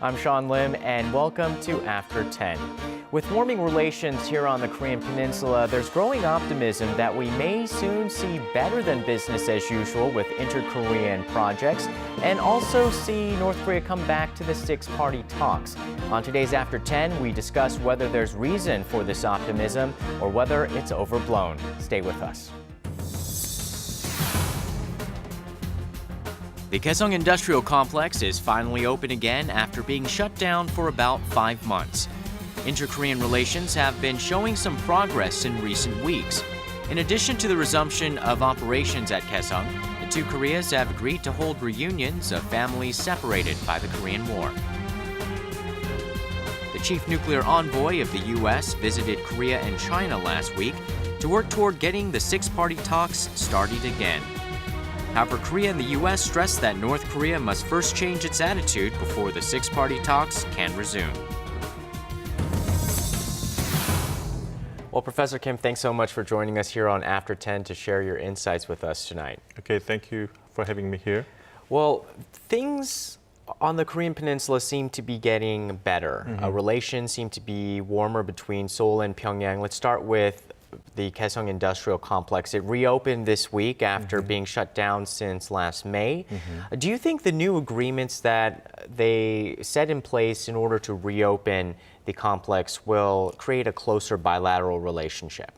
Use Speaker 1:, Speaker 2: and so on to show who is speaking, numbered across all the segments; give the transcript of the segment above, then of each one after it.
Speaker 1: I'm Sean Lim, and welcome to After 10. With warming relations here on the Korean Peninsula, there's growing optimism that we may soon see better than business as usual with inter-Korean projects, and also see North Korea come back to the six-party talks. On today's After 10, we discuss whether there's reason for this optimism or whether it's overblown. Stay with us. The Kaesong Industrial Complex is finally open again after being shut down for about 5 months. Inter-Korean relations have been showing some progress in recent weeks. In addition to the resumption of operations at Kaesong, the two Koreas have agreed to hold reunions of families separated by the Korean War. The chief nuclear envoy of the U.S. visited Korea and China last week to work toward getting the six-party talks started again. However, Korea and the U.S. stressed that North Korea must first change its attitude before the six-party talks can resume. Well, Professor Kim, thanks so much for joining us here on After 10 to share your insights with us tonight.
Speaker 2: Okay, thank you for having me here.
Speaker 1: Well, things on the Korean Peninsula seem to be getting better. Relations seem to be warmer between Seoul and Pyongyang. Let's start with the Kaesong Industrial Complex. It reopened this week after being shut down since last May. Do you think the new agreements that they set in place in order to reopen the complex will create a closer bilateral relationship?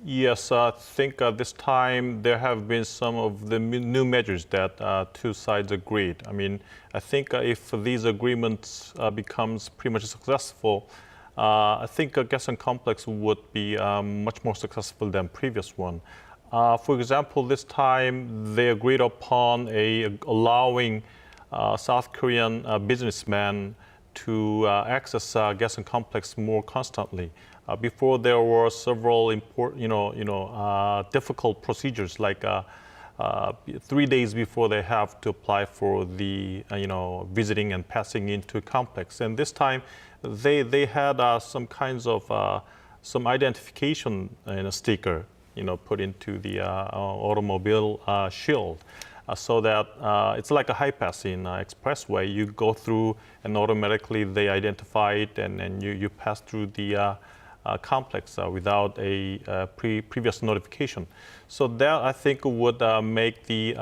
Speaker 2: Yes, I think this time there have been some of the new measures that two sides agreed. I mean, I think if these agreements becomes pretty much successful, I think Kaesong Complex would be much more successful than previous one. For example, this time they agreed upon allowing South Korean businessmen to access Kaesong Complex more constantly. Before there were several important, difficult procedures like 3 days before they have to apply for the, visiting and passing into complex. And this time, they had some kinds of some identification sticker, put into the automobile shield. So that it's like a high pass in expressway. You go through and automatically they identify it, and you pass through the complex without a previous notification. So that I think would make the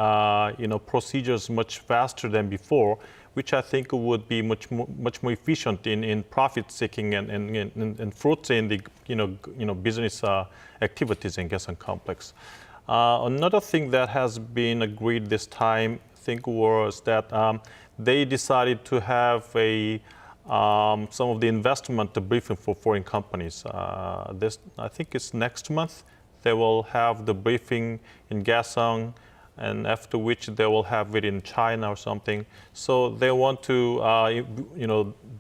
Speaker 2: procedures much faster than before, which I think would be much more efficient in profit seeking and fruits in the business activities in Kaesong Complex. Another thing that has been agreed this time, I think, was that they decided to have some of the investment briefing for foreign companies. This, I think, is next month. They will have the briefing in Gaeseong, and after which they will have it in China or something. So they want to,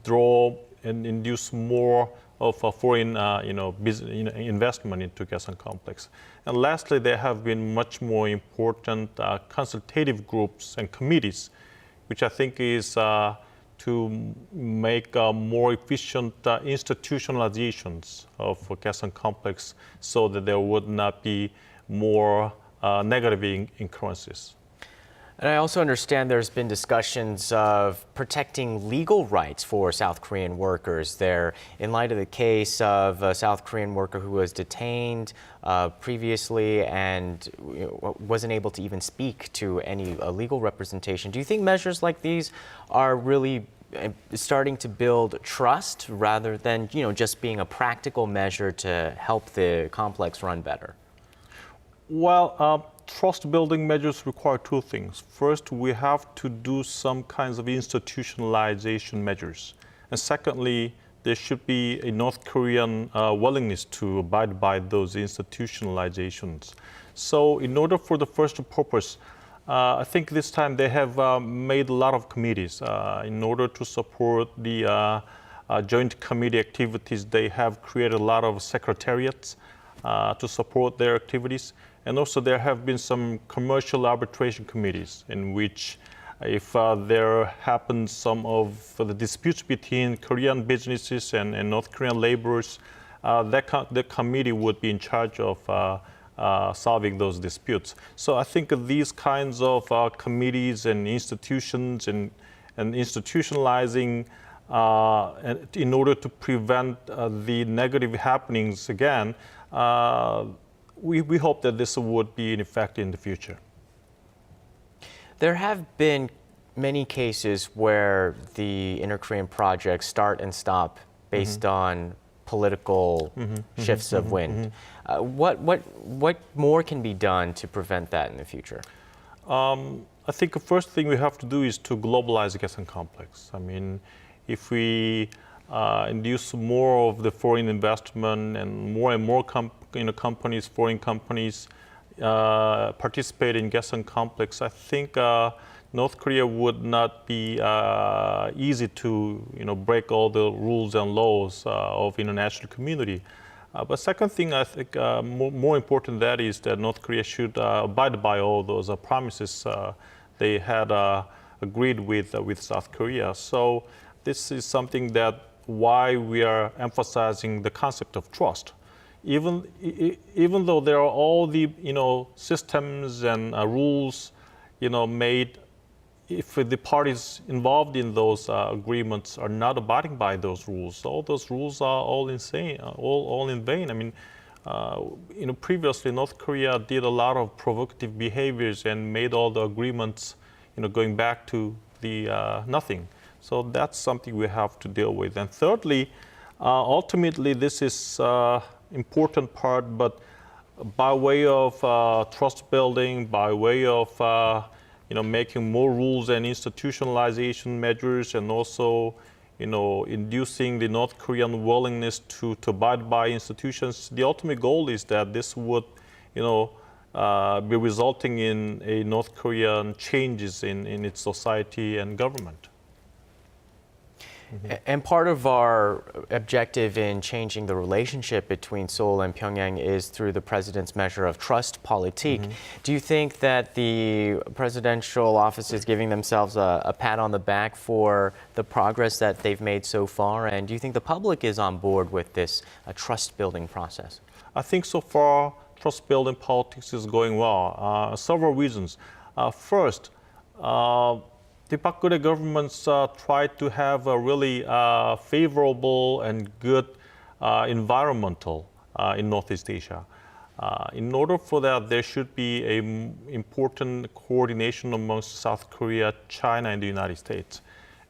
Speaker 2: draw and induce more of a foreign, investment into Kaesong Complex. And lastly, there have been much more important consultative groups and committees, which I think is to make more efficient institutionalizations of Kaesong Complex so that there would not be more negative incurrences.
Speaker 1: And I also understand there's been discussions of protecting legal rights for South Korean workers there in light of the case of a South Korean worker who was detained previously and wasn't able to even speak to any legal representation. Do you think measures like these are really starting to build trust rather than, just being a practical measure to help the complex run better?
Speaker 2: Well, trust-building measures require two things. First, we have to do some kinds of institutionalization measures. And secondly, there should be a North Korean willingness to abide by those institutionalizations. So in order for the first purpose, I think this time they have made a lot of committees. In order to support the joint committee activities, they have created a lot of secretariats to support their activities. And also there have been some commercial arbitration committees in which if there happens some of the disputes between Korean businesses and North Korean laborers, the committee would be in charge of solving those disputes. So I think these kinds of committees and institutions and and institutionalizing in order to prevent the negative happenings again, we hope that this would be in effect in the future.
Speaker 1: There have been many cases where the inter-Korean projects start and stop based on political shifts of wind. What more can be done to prevent that in the future?
Speaker 2: I think the first thing we have to do is to globalize the Gaeseong complex. I mean, if we induce more of the foreign investment and more companies, foreign companies, participate in Gaeseong complex, I think North Korea would not be easy to break all the rules and laws of international community. But second thing, I think more important than that is that North Korea should abide by all those promises they had agreed with South Korea. So this is something that why we are emphasizing the concept of trust. Even though there are all the systems and rules made, if the parties involved in those agreements are not abiding by those rules, all those rules are all insane, all in vain. I mean, previously North Korea did a lot of provocative behaviors and made all the agreements, going back to the nothing. So that's something we have to deal with. And thirdly, ultimately, this is important part, but by way of trust building, by way of making more rules and institutionalization measures, and also inducing the North Korean willingness to abide by institutions. The ultimate goal is that this would be resulting in a North Korean changes in its society and government.
Speaker 1: And part of our objective in changing the relationship between Seoul and Pyongyang is through the president's measure of trust politique. Do you think that the presidential office is giving themselves a pat on the back for the progress that they've made so far? And do you think the public is on board with this trust-building process?
Speaker 2: I think so far, trust-building politics is going well. Several reasons. First, the Park Geun-hye governments tried to have a really favorable and good environmental in Northeast Asia. In order for that, there should be an important coordination amongst South Korea, China, and the United States.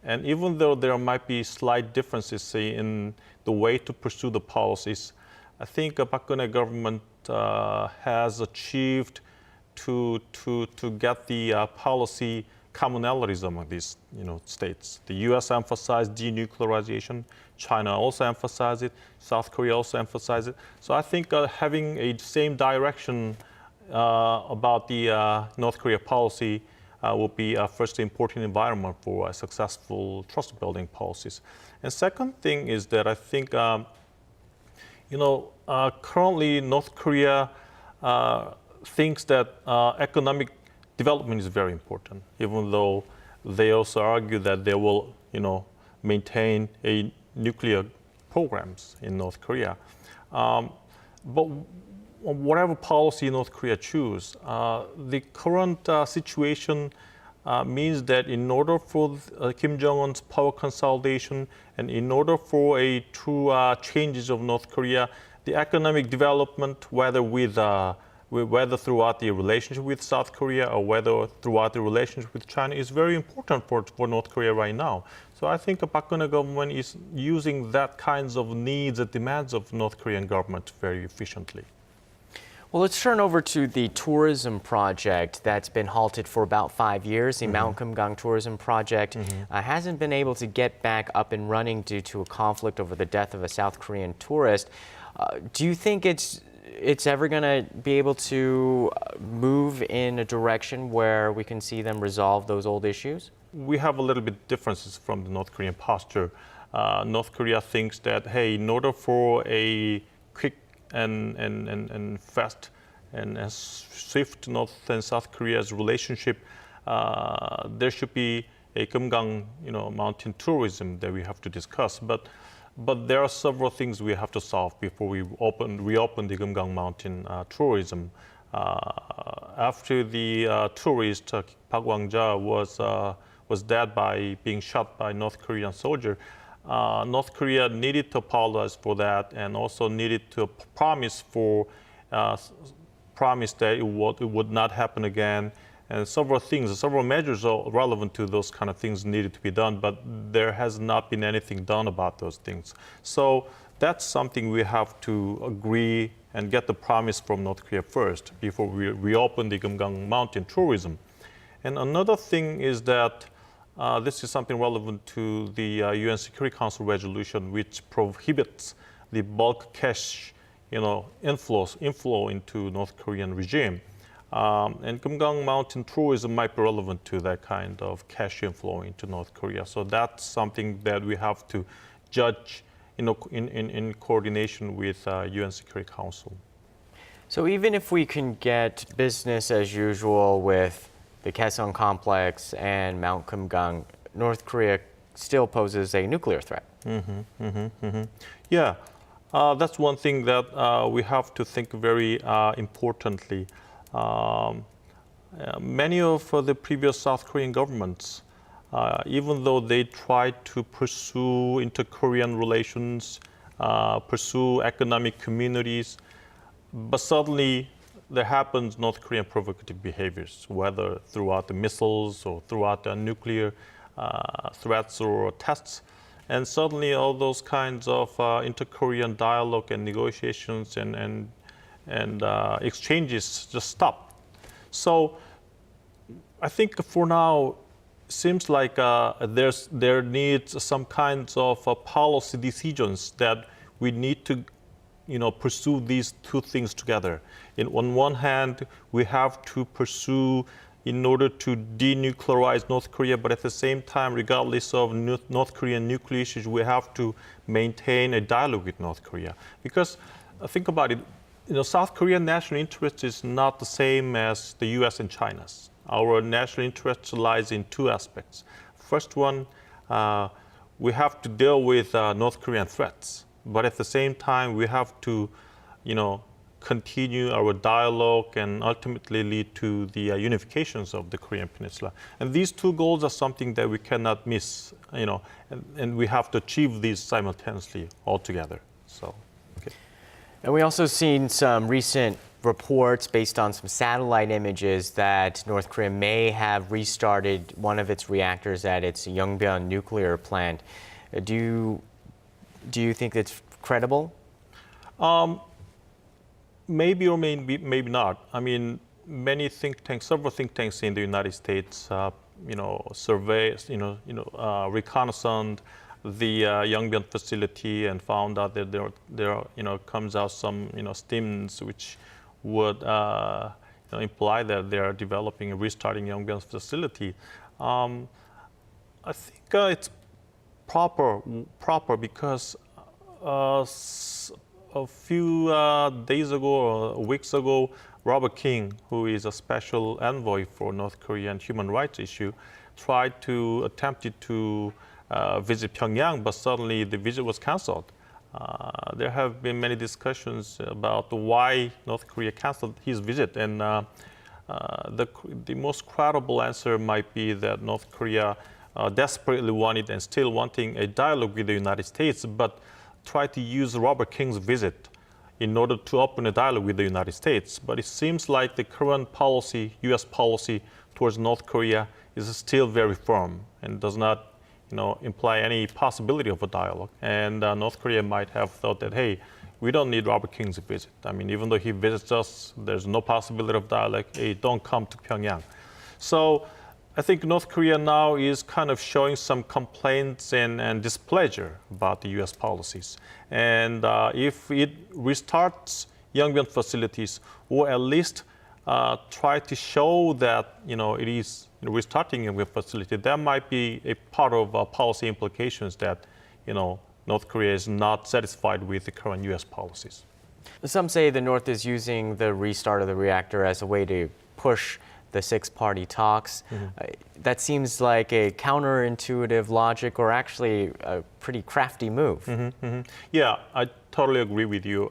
Speaker 2: And even though there might be slight differences, say, in the way to pursue the policies, I think the Park Geun-hye government has achieved to get the policy commonalities among these states. The U.S. emphasized denuclearization, China also emphasized it, South Korea also emphasized it. So I think having a same direction about the North Korea policy will be first important environment for successful trust-building policies. And second thing is that I think currently North Korea thinks that economic development is very important, even though they also argue that they will, maintain a nuclear programs in North Korea. But whatever policy North Korea choose, the current situation means that in order for Kim Jong-un's power consolidation and in order for a true changes of North Korea, the economic development, whether throughout the relationship with South Korea or whether throughout the relationship with China, is very important for North Korea right now. So I think the Park Geun-hye government is using that kinds of needs and demands of North Korean government very efficiently.
Speaker 1: Well, let's turn over to the tourism project that's been halted for about 5 years. The Mount Kumgang tourism project hasn't been able to get back up and running due to a conflict over the death of a South Korean tourist. Do you think it's ever going to be able to move in a direction where we can see them resolve those old issues?
Speaker 2: We have a little bit differences from the North Korean posture. North Korea thinks that, hey, in order for a quick and fast and swift North and South Korea's relationship, there should be a Kumgang, mountain tourism that we have to discuss. But there are several things we have to solve before we reopen the Kumgang mountain tourism. After the tourist Park Wang-ja was was dead by being shot by North Korean soldier. North Korea needed to apologize for that and also needed to promise that it would not happen again. And several measures are relevant to those kind of things needed to be done, but there has not been anything done about those things. So that's something we have to agree and get the promise from North Korea first before we reopen the Kumgang Mountain tourism. And another thing is that this is something relevant to the UN Security Council resolution, which prohibits the bulk cash, inflow into North Korean regime. And Kumgang Mountain tourism might be relevant to that kind of cash inflow into North Korea. So that's something that we have to judge in coordination with UN Security Council.
Speaker 1: So even if we can get business as usual with the Kaesong complex and Mount Kumgang, North Korea still poses a nuclear threat.
Speaker 2: Yeah, that's one thing that we have to think very importantly. Many of the previous South Korean governments, even though they tried to pursue inter-Korean relations, pursue economic communities, but suddenly there happens North Korean provocative behaviors, whether throughout the missiles or throughout the nuclear threats or tests. And suddenly all those kinds of inter-Korean dialogue and negotiations and exchanges just stop. So I think for now, it seems like there needs some kinds of policy decisions that we need to pursue these two things together. On one hand, we have to pursue in order to denuclearize North Korea, but at the same time, regardless of North Korean nuclear issues, we have to maintain a dialogue with North Korea. Because think about it, South Korean national interest is not the same as the US and China's. Our national interest lies in two aspects. First one, we have to deal with North Korean threats, but at the same time, we have to, continue our dialogue and ultimately lead to the unifications of the Korean Peninsula. And these two goals are something that we cannot miss, and we have to achieve these simultaneously altogether. So. Okay.
Speaker 1: And we also seen some recent reports based on some satellite images that North Korea may have restarted one of its reactors at its Yongbyon nuclear plant. Do you think it's credible?
Speaker 2: Maybe or maybe not. I mean, several think tanks in the United States, surveys, reconnaissance the Yongbyon facility and found out that there comes out some steams which would imply that they are developing and restarting Yongbyon facility. I think it's proper because a few days ago or weeks ago, Robert King, who is a special envoy for North Korean human rights issue, attempted to visit Pyongyang, but suddenly the visit was canceled. There have been many discussions about why North Korea canceled his visit, and the most credible answer might be that North Korea desperately wanted and still wanting a dialogue with the United States, but tried to use Robert King's visit in order to open a dialogue with the United States. But it seems like the current policy, U.S. policy towards North Korea is still very firm and does not imply any possibility of a dialogue. And North Korea might have thought that, hey, we don't need Robert King's visit. I mean, even though he visits us, there's no possibility of dialogue. Hey, don't come to Pyongyang. So I think North Korea now is kind of showing some complaints and displeasure about the U.S. policies. And if it restarts Yongbyon facilities, or at least try to show that it is restarting Yongbyon facility, that might be a part of policy implications that North Korea is not satisfied with the current U.S. policies.
Speaker 1: Some say the North is using the restart of the reactor as a way to push the six-party talks. That seems like a counterintuitive logic, or actually a pretty crafty move.
Speaker 2: Yeah, I totally agree with you.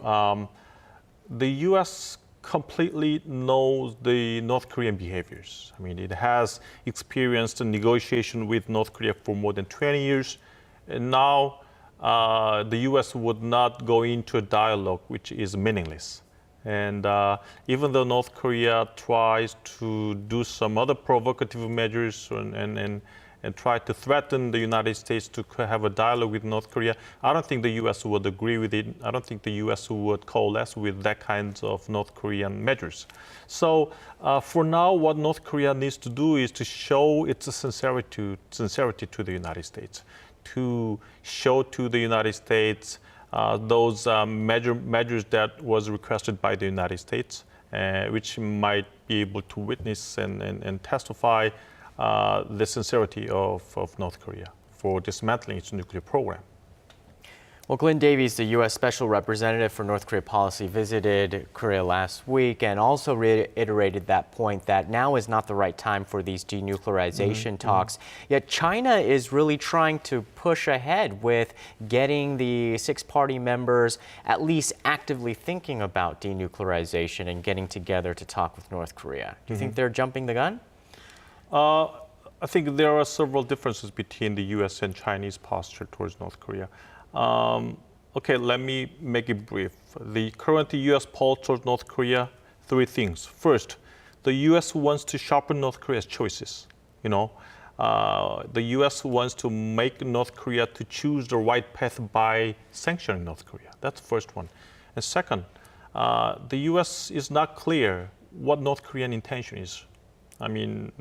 Speaker 2: The U.S. completely knows the North Korean behaviors. I mean, it has experienced a negotiation with North Korea for more than 20 years. And now the US would not go into a dialogue which is meaningless. And even though North Korea tries to do some other provocative measures and try to threaten the United States to have a dialogue with North Korea, I don't think the US would agree with it. I don't think the US would coalesce with that kind of North Korean measures. So for now, what North Korea needs to do is to show its sincerity to the United States, to show to the United States those measures that was requested by the United States, which might be able to witness and testify the sincerity of North Korea for dismantling its nuclear program.
Speaker 1: Well, Glenn Davies, the U.S. Special Representative for North Korea Policy, visited Korea last week and also reiterated that point that now is not the right time for these denuclearization talks. Yet China is really trying to push ahead with getting the six-party members at least actively thinking about denuclearization and getting together to talk with North Korea. Do you think they're jumping the gun?
Speaker 2: I think there are several differences between the U.S. and Chinese posture towards North Korea. Okay, let me make it brief. The current U.S. policy towards North Korea, three things. First, the U.S. wants to sharpen North Korea's choices. The U.S. wants to make North Korea to choose the right path by sanctioning North Korea. That's the first one. And second, the U.S. is not clear what North Korean intention is. I mean,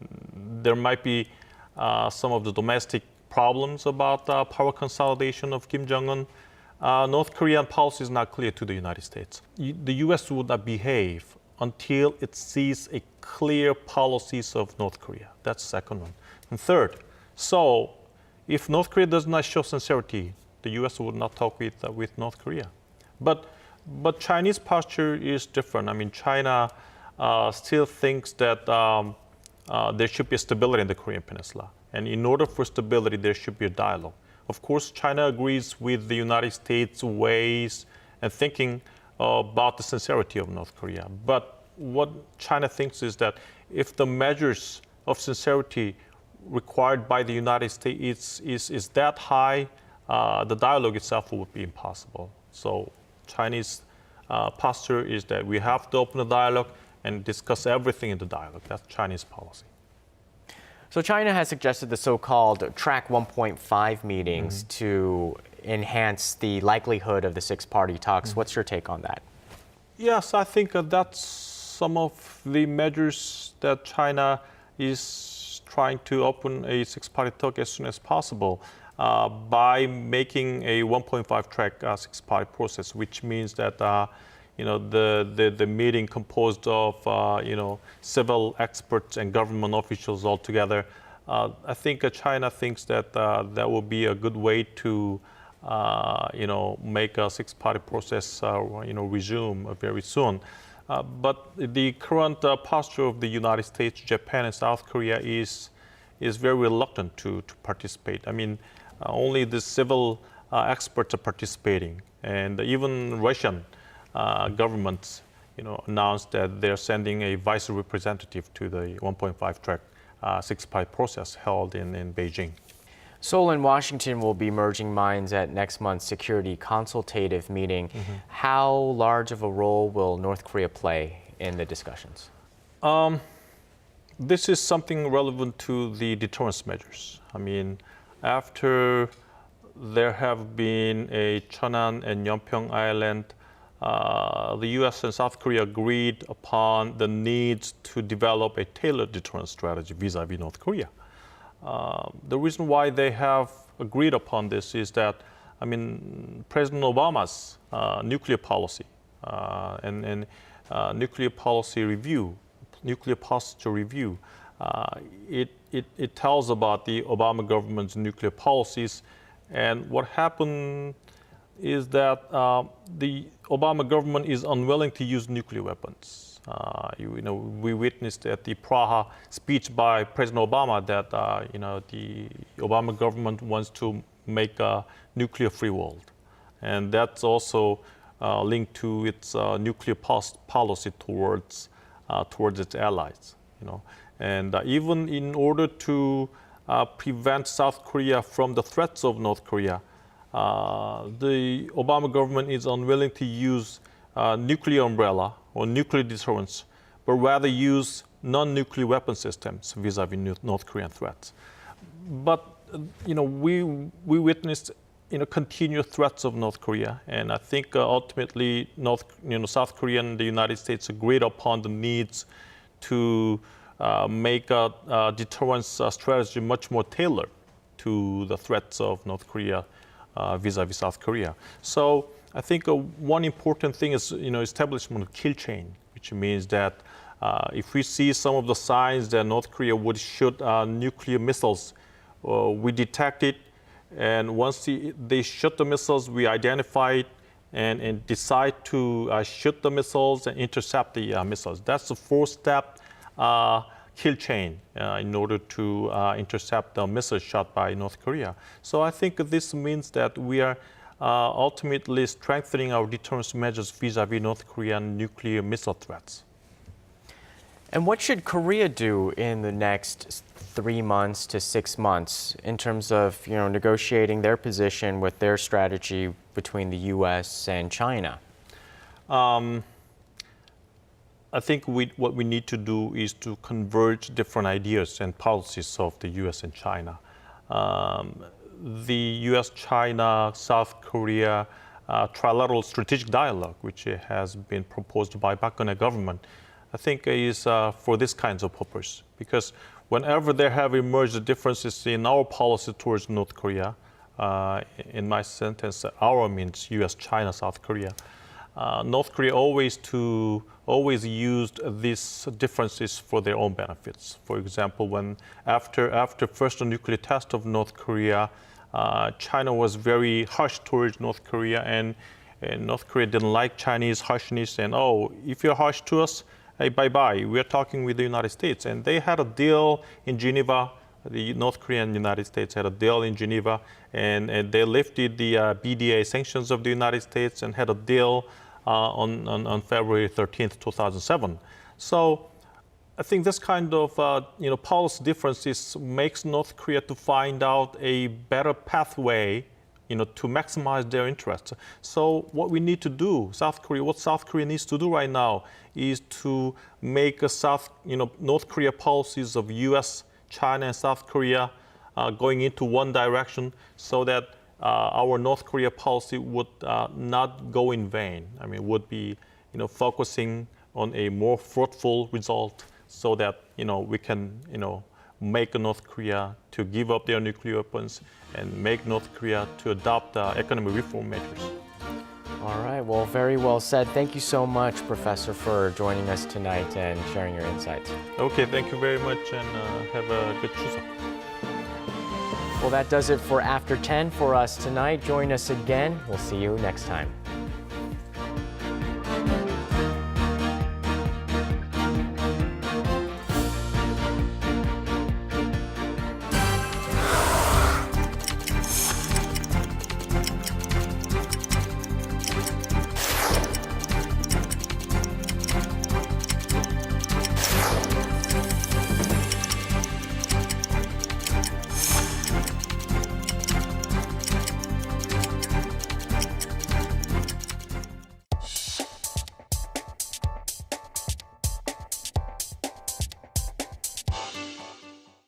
Speaker 2: there might be some of the domestic problems about power consolidation of Kim Jong-un. North Korean policy is not clear to the United States. The U.S. would not behave until it sees a clear policies of North Korea. That's the second one. And third, so if North Korea does not show sincerity, the U.S. would not talk with North Korea. But Chinese posture is different. I mean, China still thinks that there should be stability in the Korean Peninsula. And in order for stability, there should be a dialogue. Of course, China agrees with the United States' ways and thinking about the sincerity of North Korea. But what China thinks is that if the measures of sincerity required by the United States is that high, the dialogue itself would be impossible. So Chinese posture is that we have to open the dialogue and discuss everything in the dialogue. That's Chinese policy.
Speaker 1: So China has suggested the so-called Track 1.5 meetings to enhance the likelihood of the six-party talks. What's your take on that?
Speaker 2: Yes, I think that's some of the measures that China is trying to open a six-party talk as soon as possible by making a 1.5 track six-party process, which means that the meeting composed of civil experts and government officials all together. I think China thinks that that will be a good way to make a six-party process resume very soon. But the current posture of the United States, Japan, and South Korea is very reluctant to participate. I mean, only the civil experts are participating, and even Russian governments, announced that they're sending a vice representative to the 1.5 track six-party process held in Beijing.
Speaker 1: Seoul and Washington will be merging minds at next month's Security Consultative meeting. How large of a role will North Korea play in the discussions?
Speaker 2: This is something relevant to the deterrence measures. I mean, after there have been a Cheonan and Yeonpyeong Island, the U.S. and South Korea agreed upon the needs to develop a tailored deterrence strategy vis-a-vis North Korea. The reason why they have agreed upon this is that, I mean, President Obama's nuclear policy and nuclear policy review, nuclear posture review, it tells about the Obama government's nuclear policies. And what happened is that the Obama government is unwilling to use nuclear weapons. We witnessed at the Praha speech by President Obama that the Obama government wants to make a nuclear-free world, and that's also linked to its nuclear policy towards its allies. And even in order to prevent South Korea from the threats of North Korea, the Obama government is unwilling to use nuclear umbrella or nuclear deterrence, but rather use non-nuclear weapon systems vis-a-vis North Korean threats. But we witnessed continued threats of North Korea, and I think ultimately South Korea and the United States agreed upon the needs to make a deterrence strategy much more tailored to the threats of North Korea vis-a-vis South Korea. So I think one important thing is establishment of kill chain, which means that if we see some of the signs that North Korea would shoot nuclear missiles, we detect it, and once they shoot the missiles, we identify it and decide to shoot the missiles and intercept the missiles. That's the four-step kill chain in order to intercept the missiles shot by North Korea. So I think this means that we are ultimately strengthening our deterrence measures vis-a-vis North Korean nuclear missile threats.
Speaker 1: And what should Korea do in the next 3 months to 6 months in terms of negotiating their position with their strategy between the U.S. and China?
Speaker 2: I think what we need to do is to converge different ideas and policies of the U.S. and China. The U.S., China, South Korea trilateral strategic dialogue, which has been proposed by Park Geun-hye government, I think is for this kinds of purpose. Because whenever there have emerged differences in our policy towards North Korea, in my sentence, our means U.S., China, South Korea, North Korea always used these differences for their own benefits. For example, when after first nuclear test of North Korea, China was very harsh towards North Korea, and North Korea didn't like Chinese harshness, and if you're harsh to us, hey, bye-bye, we're talking with the United States. And they had a deal in Geneva. The North Korea and United States had a deal in Geneva, and they lifted the BDA sanctions of the United States and had a deal on February 13th, 2007. So I think this kind of policy differences makes North Korea to find out a better pathway to maximize their interests. So what we need to do, what South Korea needs to do right now is to make North Korea policies of U.S., China, and South Korea going into one direction, so that our North Korea policy would not go in vain. I mean, would be focusing on a more fruitful result, so that we can make North Korea to give up their nuclear weapons and make North Korea to adopt economic reform measures.
Speaker 1: All right, well, very well said. Thank you so much, Professor, for joining us tonight and sharing your insights.
Speaker 2: Okay, thank you very much, and have a good Chuseok.
Speaker 1: Well, that does it for After 10 for us tonight. Join us again. We'll see you next time.